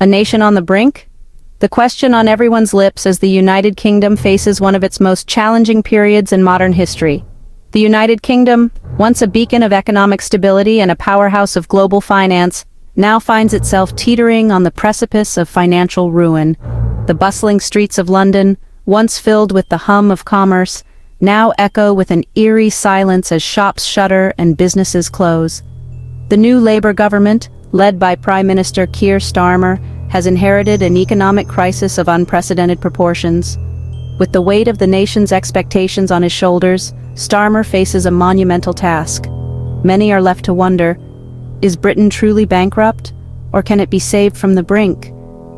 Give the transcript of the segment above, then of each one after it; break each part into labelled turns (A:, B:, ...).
A: A nation on the brink? The question on everyone's lips as the United Kingdom faces one of its most challenging periods in modern history. The United Kingdom, once a beacon of economic stability and a powerhouse of global finance, now finds itself teetering on the precipice of financial ruin. The bustling streets of London, once filled with the hum of commerce, now echo with an eerie silence as shops shutter and businesses close. The new Labour government, led by Prime Minister Keir Starmer, has inherited an economic crisis of unprecedented proportions. With the weight of the nation's expectations on his shoulders, Starmer faces a monumental task. Many are left to wonder, is Britain truly bankrupt, or can it be saved from the brink?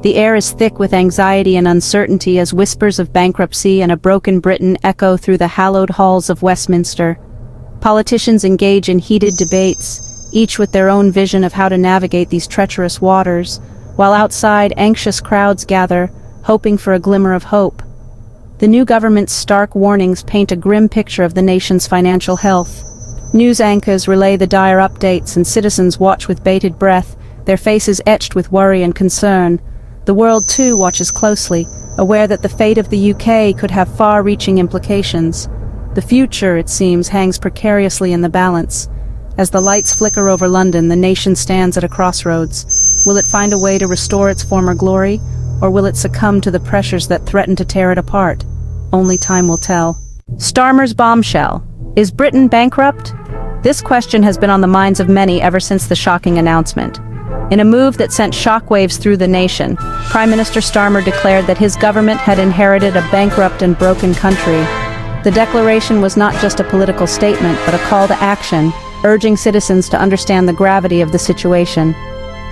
A: The air is thick with anxiety and uncertainty as whispers of bankruptcy and a broken Britain echo through the hallowed halls of Westminster. Politicians engage in heated debates, each with their own vision of how to navigate these treacherous waters, while outside anxious crowds gather, hoping for a glimmer of hope. The new government's stark warnings paint a grim picture of the nation's financial health. News anchors relay the dire updates and citizens watch with bated breath, their faces etched with worry and concern. The world too watches closely, aware that the fate of the UK could have far-reaching implications. The future, it seems, hangs precariously in the balance. As the lights flicker over London, the nation stands at a crossroads. Will it find a way to restore its former glory, or will it succumb to the pressures that threaten to tear it apart? Only time will tell. Starmer's bombshell. Is Britain bankrupt? This question has been on the minds of many ever since the shocking announcement. In a move that sent shockwaves through the nation, Prime Minister Starmer declared that his government had inherited a bankrupt and broken country. The declaration was not just a political statement, but a call to action, urging citizens to understand the gravity of the situation.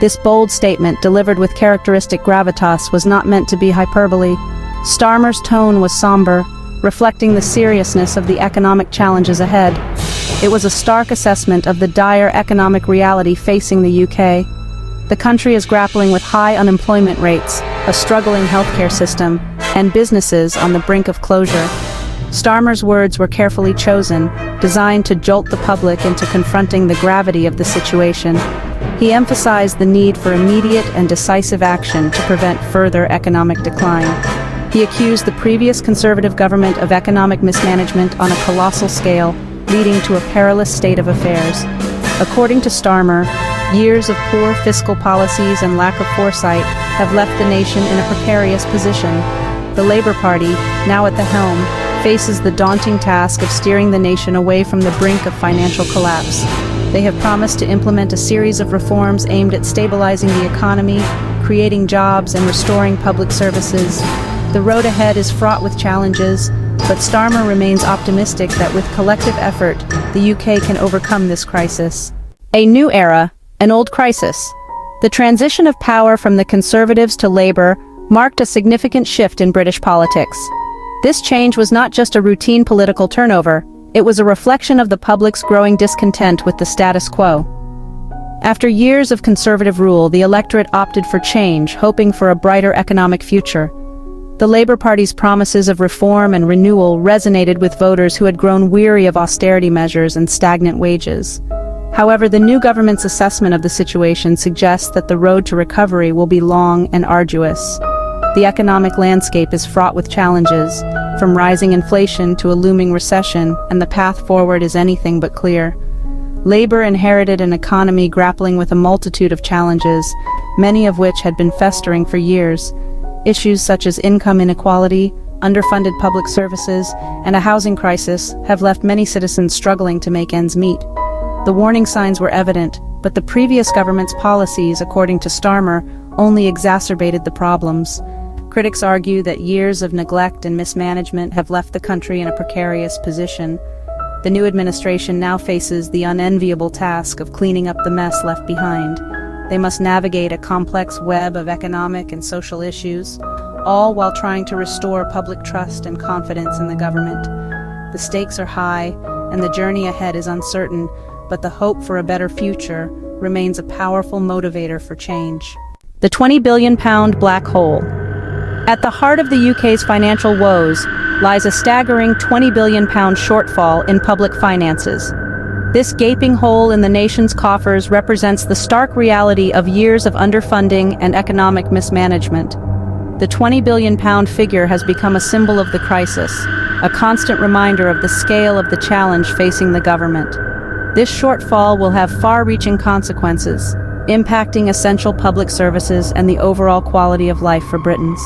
A: This bold statement, delivered with characteristic gravitas, was not meant to be hyperbole. Starmer's tone was somber, reflecting the seriousness of the economic challenges ahead. It was a stark assessment of the dire economic reality facing the UK. The country is grappling with high unemployment rates, a struggling healthcare system, and businesses on the brink of closure. Starmer's words were carefully chosen, designed to jolt the public into confronting the gravity of the situation. He emphasized the need for immediate and decisive action to prevent further economic decline. He accused the previous Conservative government of economic mismanagement on a colossal scale, leading to a perilous state of affairs. According to Starmer, years of poor fiscal policies and lack of foresight have left the nation in a precarious position. The Labour Party, now at the helm, faces the daunting task of steering the nation away from the brink of financial collapse. They have promised to implement a series of reforms aimed at stabilizing the economy, creating jobs, and restoring public services. The road ahead is fraught with challenges, but Starmer remains optimistic that with collective effort, the UK can overcome this crisis. A new era, an old crisis. The transition of power from the Conservatives to Labour marked a significant shift in British politics. This change was not just a routine political turnover, it was a reflection of the public's growing discontent with the status quo. After years of Conservative rule, the electorate opted for change, hoping for a brighter economic future. The Labour Party's promises of reform and renewal resonated with voters who had grown weary of austerity measures and stagnant wages. However, the new government's assessment of the situation suggests that the road to recovery will be long and arduous. The economic landscape is fraught with challenges, from rising inflation to a looming recession, and the path forward is anything but clear. Labour inherited an economy grappling with a multitude of challenges, many of which had been festering for years. Issues such as income inequality, underfunded public services, and a housing crisis have left many citizens struggling to make ends meet. The warning signs were evident, but the previous government's policies, according to Starmer, only exacerbated the problems. Critics argue that years of neglect and mismanagement have left the country in a precarious position. The new administration now faces the unenviable task of cleaning up the mess left behind. They must navigate a complex web of economic and social issues, all while trying to restore public trust and confidence in the government. The stakes are high, and the journey ahead is uncertain, but the hope for a better future remains a powerful motivator for change. The £20 billion black hole. At the heart of the UK's financial woes lies a staggering £20 billion shortfall in public finances. This gaping hole in the nation's coffers represents the stark reality of years of underfunding and economic mismanagement. The £20 billion figure has become a symbol of the crisis, a constant reminder of the scale of the challenge facing the government. This shortfall will have far-reaching consequences, impacting essential public services and the overall quality of life for Britons.